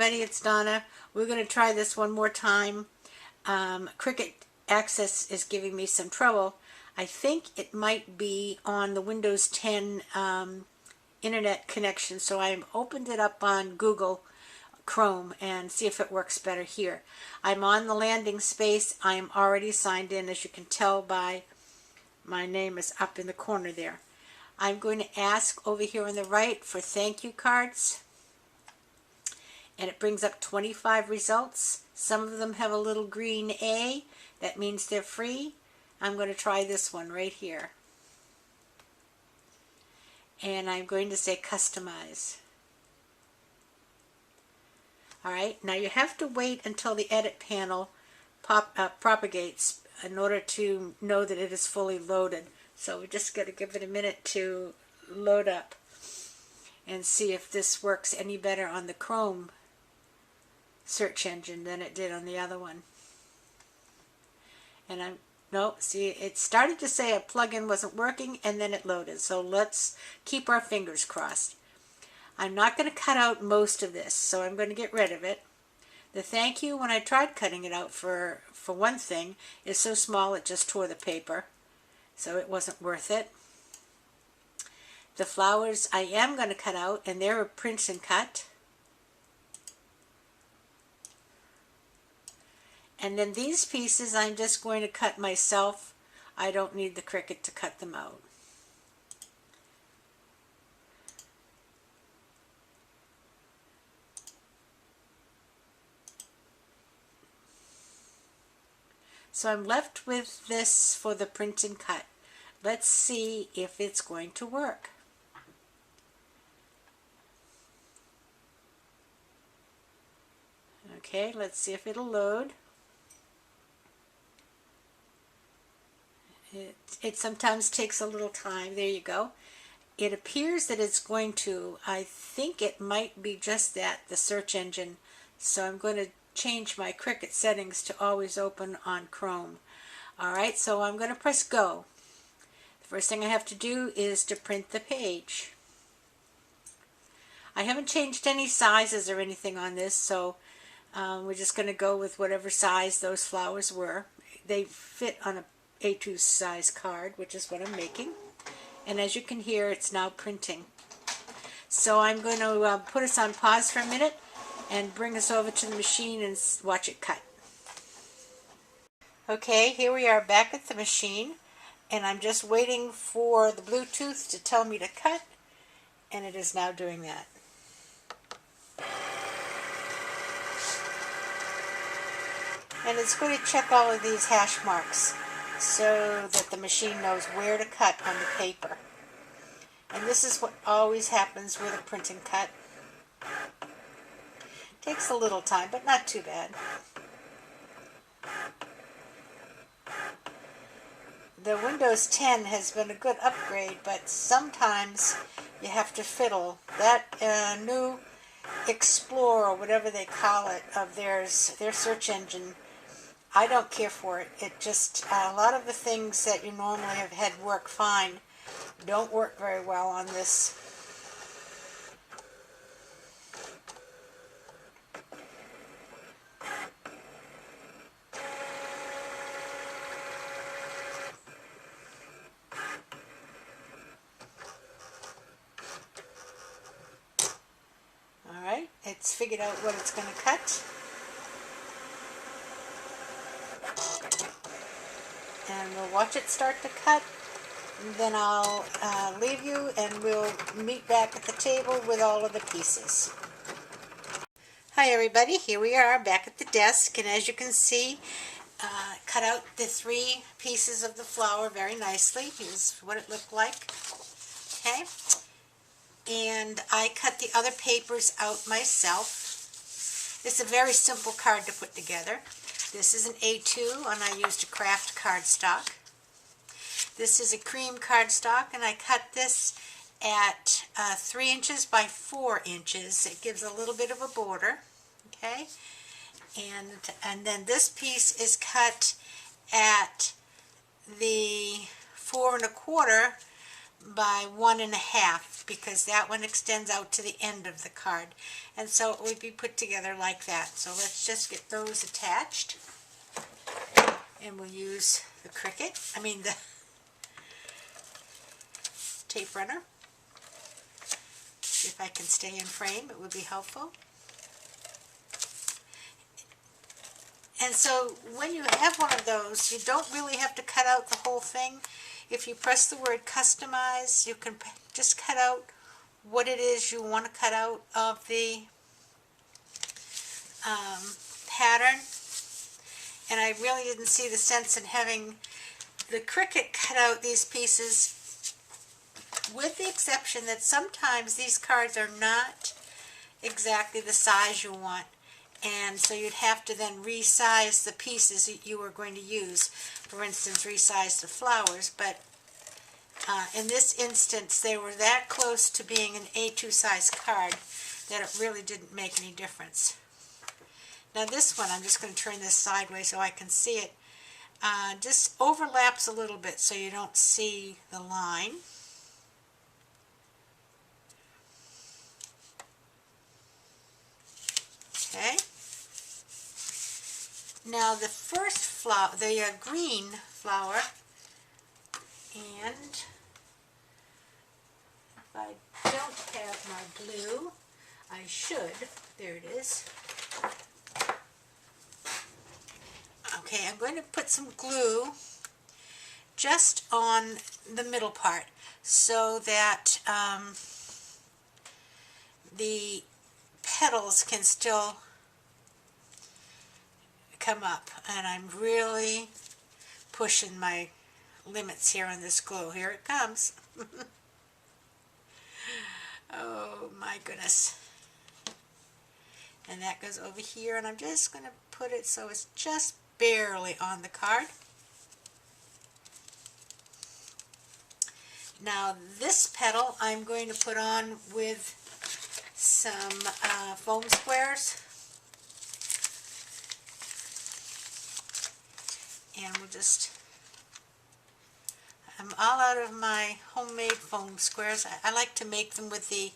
everybody, it's Donna. We're going to try this one more time. Cricut Access is giving me some trouble. I think it might be on the Windows 10 internet connection, so I opened it up on Google Chrome and see if it works better here. I'm on the landing space. I'm already signed in, as you can tell by my name is up in the corner there. I'm going to ask over here on the right for thank you cards, and it brings up 25 results. Some of them have a little green A. That means they're free. I'm going to try this one right here. And I'm going to say customize. Alright, now you have to wait until the edit panel propagates in order to know that it is fully loaded. So we just got to give it a minute to load up and see if this works any better on the Chrome search engine than it did on the other one. And see, it started to say a plugin wasn't working and then it loaded. So let's keep our fingers crossed. I'm not going to cut out most of this, so I'm going to get rid of it. The thank you, when I tried cutting it out for one thing, is so small it just tore the paper. So it wasn't worth it. The flowers I am going to cut out, and they're a print and cut. And then these pieces I'm just going to cut myself. I don't need the Cricut to cut them out. So I'm left with this for the print and cut. Let's see if it's going to work. Okay, let's see if it'll load. It sometimes takes a little time. There you go. It appears that it's going to. I think it might be just that, the search engine. So I'm going to change my Cricut settings to always open on Chrome. Alright, so I'm going to press go. The first thing I have to do is to print the page. I haven't changed any sizes or anything on this, so we're just going to go with whatever size those flowers were. They fit on a A2 size card, which is what I'm making. And as you can hear, it's now printing. So I'm going to put us on pause for a minute and bring us over to the machine and watch it cut. Okay, here we are back at the machine, and I'm just waiting for the Bluetooth to tell me to cut, and it is now doing that. And it's going to check all of these hash marks so that the machine knows where to cut on the paper. And this is what always happens with a print and cut. Takes a little time, but not too bad. The Windows 10 has been a good upgrade, but sometimes you have to fiddle. That new Explorer, whatever they call it, of theirs, their search engine, I don't care for it. It just, a lot of the things that you normally have had work fine don't work very well on this. Alright, it's figured out what it's going to cut. And we'll watch it start to cut. And then I'll leave you and we'll meet back at the table with all of the pieces. Hi everybody, here we are back at the desk, and as you can see, cut out the 3 pieces of the flower very nicely. Here's what it looked like. Okay, and I cut the other papers out myself. It's a very simple card to put together. This is an A2, and I used a craft cardstock. This is a cream cardstock, and I cut this at 3 inches by 4 inches. It gives a little bit of a border. Okay, and then this piece is cut at the 4 1/4 by 1.5 because that one extends out to the end of the card. And so it would be put together like that. So let's just get those attached. And we'll use the the tape runner. See if I can stay in frame, it would be helpful. And so when you have one of those, you don't really have to cut out the whole thing. If you press the word customize, you can just cut out what it is you want to cut out of the pattern. And I really didn't see the sense in having the Cricut cut out these pieces, with the exception that sometimes these cards are not exactly the size you want. And so you'd have to then resize the pieces that you were going to use. For instance, resize the flowers. But in this instance, they were that close to being an A2 size card that it really didn't make any difference. Now this one, I'm just going to turn this sideways so I can see it. Just overlaps a little bit so you don't see the line. Okay. Now the first flower, the green flower, and if I don't have my blue, I should. There it is. Okay, I'm going to put some glue just on the middle part so that the petals can still come up. And I'm really pushing my limits here on this glue. Here it comes. Oh my goodness. And that goes over here, and I'm just going to put it so it's just barely on the card. Now this petal I'm going to put on with some foam squares, and we'll just, I'm all out of my homemade foam squares. I like to make them with the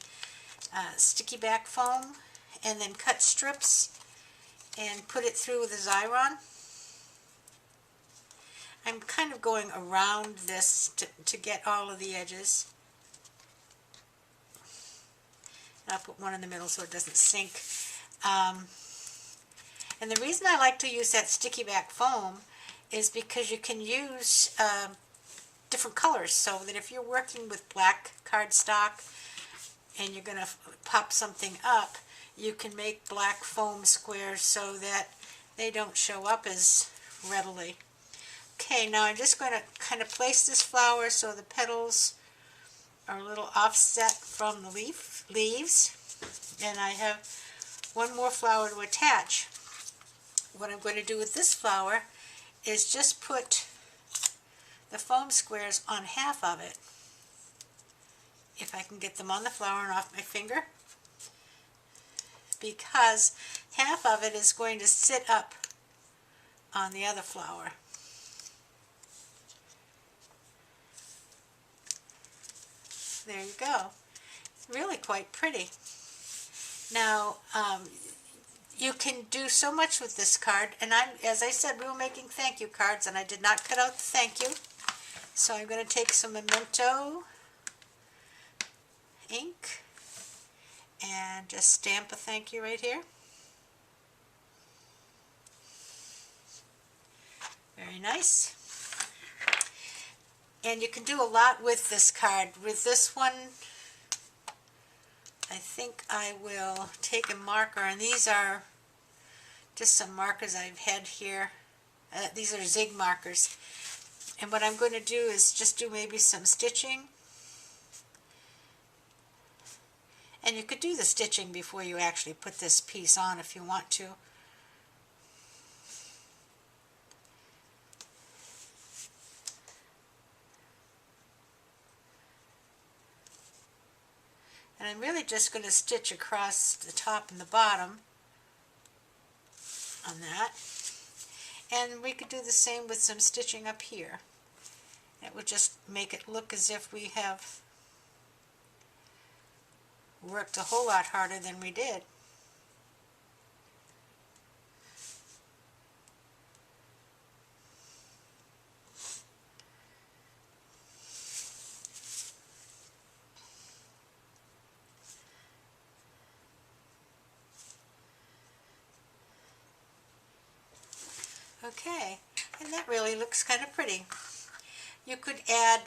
sticky back foam and then cut strips and put it through with a Xyron. I'm kind of going around this to get all of the edges. And I'll put one in the middle so it doesn't sink. And the reason I like to use that sticky back foam is because you can use different colors, so that if you're working with black cardstock and you're going to pop something up, you can make black foam squares so that they don't show up as readily. Okay, now I'm just going to kind of place this flower so the petals are a little offset from the leaves. And I have one more flower to attach. What I'm going to do with this flower is just put the foam squares on half of it. If I can get them on the flower and off my finger. Because half of it is going to sit up on the other flower. There you go. It's really quite pretty. Now, you can do so much with this card, and as I said, we were making thank you cards, and I did not cut out the thank you. So I'm going to take some Memento ink and just stamp a thank you right here. Very nice. And you can do a lot with this card. With this one, I think I will take a marker, and these are just some markers I've had here. These are zig markers. And what I'm going to do is just do maybe some stitching. And you could do the stitching before you actually put this piece on if you want to. And I'm really just going to stitch across the top and the bottom on that. And we could do the same with some stitching up here. It would just make it look as if we have worked a whole lot harder than we did. Okay, and that really looks kind of pretty. You could add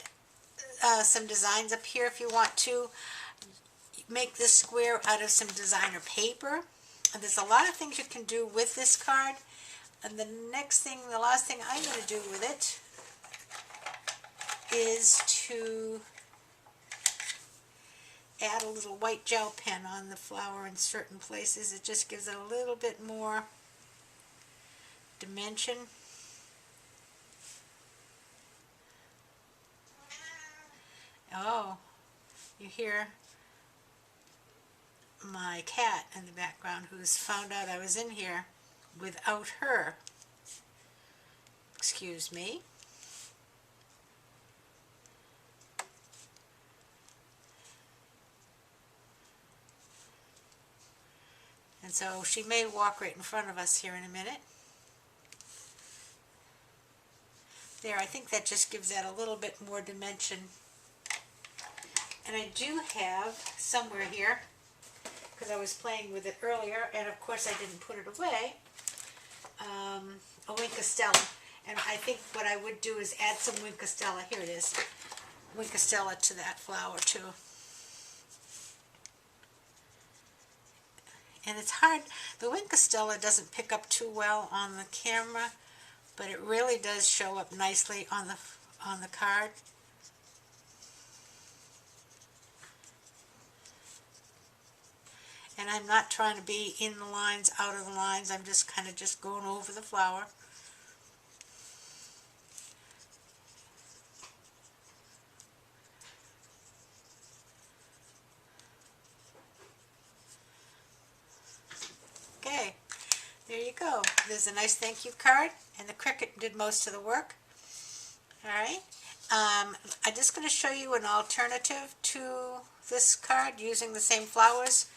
some designs up here if you want to. Make this square out of some designer paper. And there's a lot of things you can do with this card. And the last thing I'm going to do with it is to add a little white gel pen on the flower in certain places. It just gives it a little bit more dimension. Oh, you hear my cat in the background who's found out I was in here without her. Excuse me. And so she may walk right in front of us here in a minute. There, I think that just gives that a little bit more dimension. And I do have somewhere here, because I was playing with it earlier, and of course I didn't put it away, a Wink of Stella. And I think what I would do is add some Wink of Stella. Here it is. Wink of Stella to that flower too. And it's hard. The Wink of Stella doesn't pick up too well on the camera, but it really does show up nicely on the card. And I'm not trying to be in the lines, out of the lines. I'm just kind of just going over the flower. Okay, there you go. There's a nice thank you card, and the Cricut did most of the work. All right. I'm just going to show you an alternative to this card using the same flowers.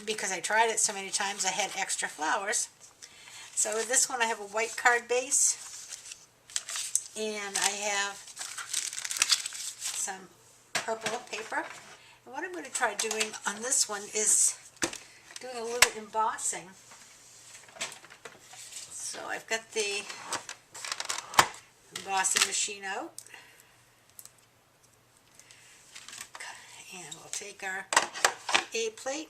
Because I tried it so many times, I had extra flowers. So with this one, I have a white card base, and I have some purple paper. And what I'm going to try doing on this one is doing a little embossing. So I've got the embossing machine out, and we'll take our A plate.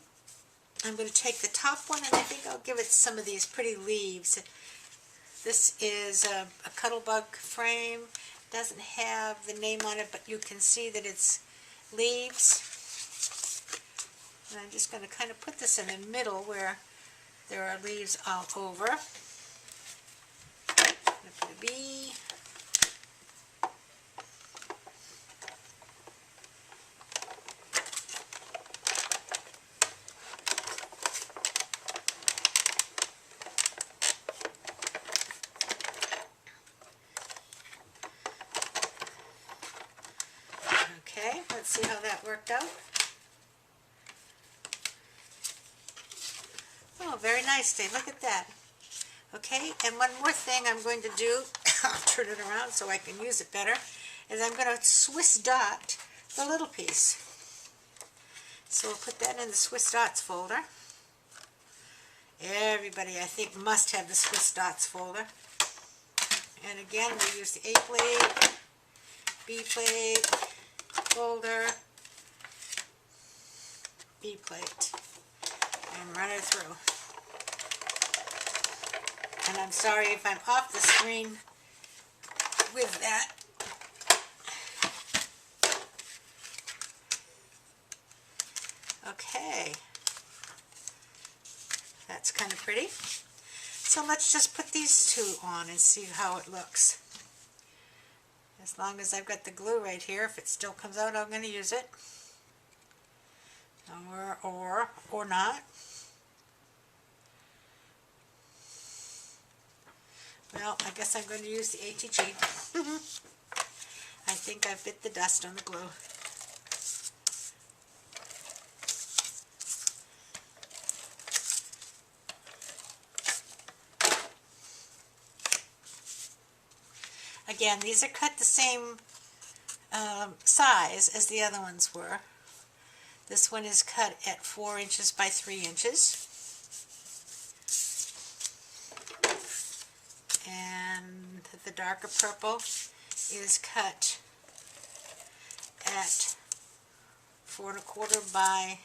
I'm going to take the top one, and I think I'll give it some of these pretty leaves. This is a Cuttlebug frame. It doesn't have the name on it, but you can see that it's leaves. And I'm just going to kind of put this in the middle where there are leaves all over. I'm going to put a bee. Okay, let's see how that worked out. Oh, very nicely. Look at that. Okay, and one more thing I'm going to do, I'll turn it around so I can use it better, is I'm going to Swiss dot the little piece. So we'll put that in the Swiss dots folder. Everybody, I think, must have the Swiss dots folder. And again, we use the A plate, B plate, folder, B plate, and run it through. And I'm sorry if I'm off the screen with that. Okay, that's kind of pretty. So let's just put these two on and see how it looks. As long as I've got the glue right here, if it still comes out, I'm going to use it. Or not. Well, I guess I'm going to use the ATG. I think I've bit the dust on the glue. Again, these are cut the same size as the other ones were. This one is cut at 4 inches by 3 inches. And the darker purple is cut at 4 1/4 by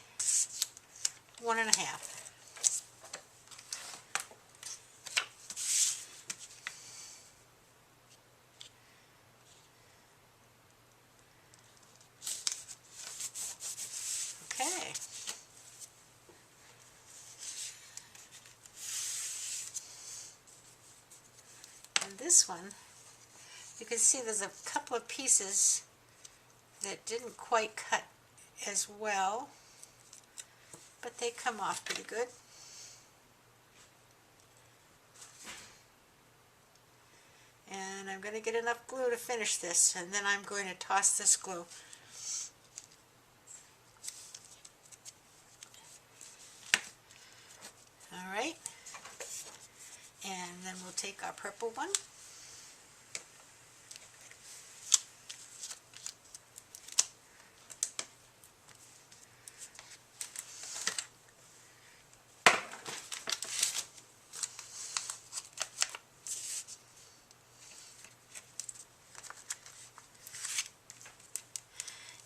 1 1/2. Okay. And this one, you can see there's a couple of pieces that didn't quite cut as well, but they come off pretty good. And I'm going to get enough glue to finish this, and then I'm going to toss this glue. Alright, and then we'll take our purple one.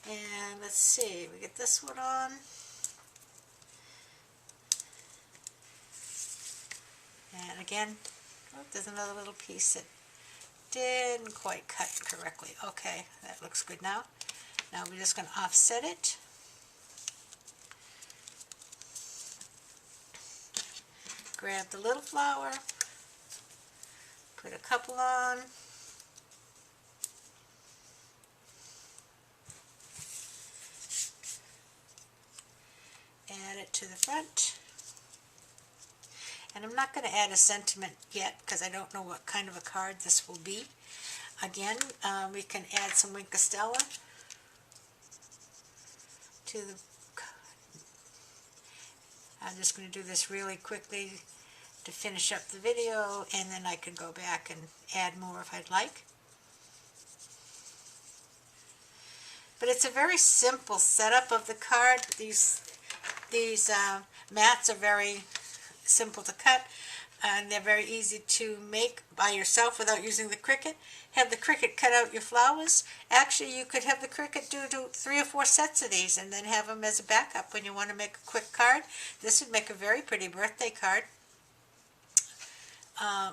And let's see, we get this one on. And again, oh, there's another little piece that didn't quite cut correctly. Okay, that looks good now. Now we're just going to offset it. Grab the little flower, put a couple on. Add it to the front. And I'm not going to add a sentiment yet because I don't know what kind of a card this will be. Again, we can add some Wink of Stella to the... I'm just going to do this really quickly to finish up the video, and then I can go back and add more if I'd like. But it's a very simple setup of the card. These mats are very simple to cut, and they're very easy to make by yourself without using the Cricut. Have the Cricut cut out your flowers. Actually, you could have the Cricut do 3 or 4 sets of these and then have them as a backup when you want to make a quick card. This would make a very pretty birthday card.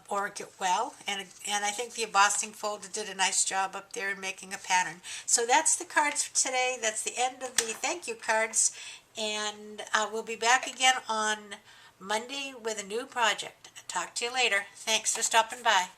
Or get well, and I think the embossing folder did a nice job up there in making a pattern. So that's the cards for today. That's the end of the thank you cards, and we'll be back again on Monday with a new project. Talk to you later. Thanks for stopping by.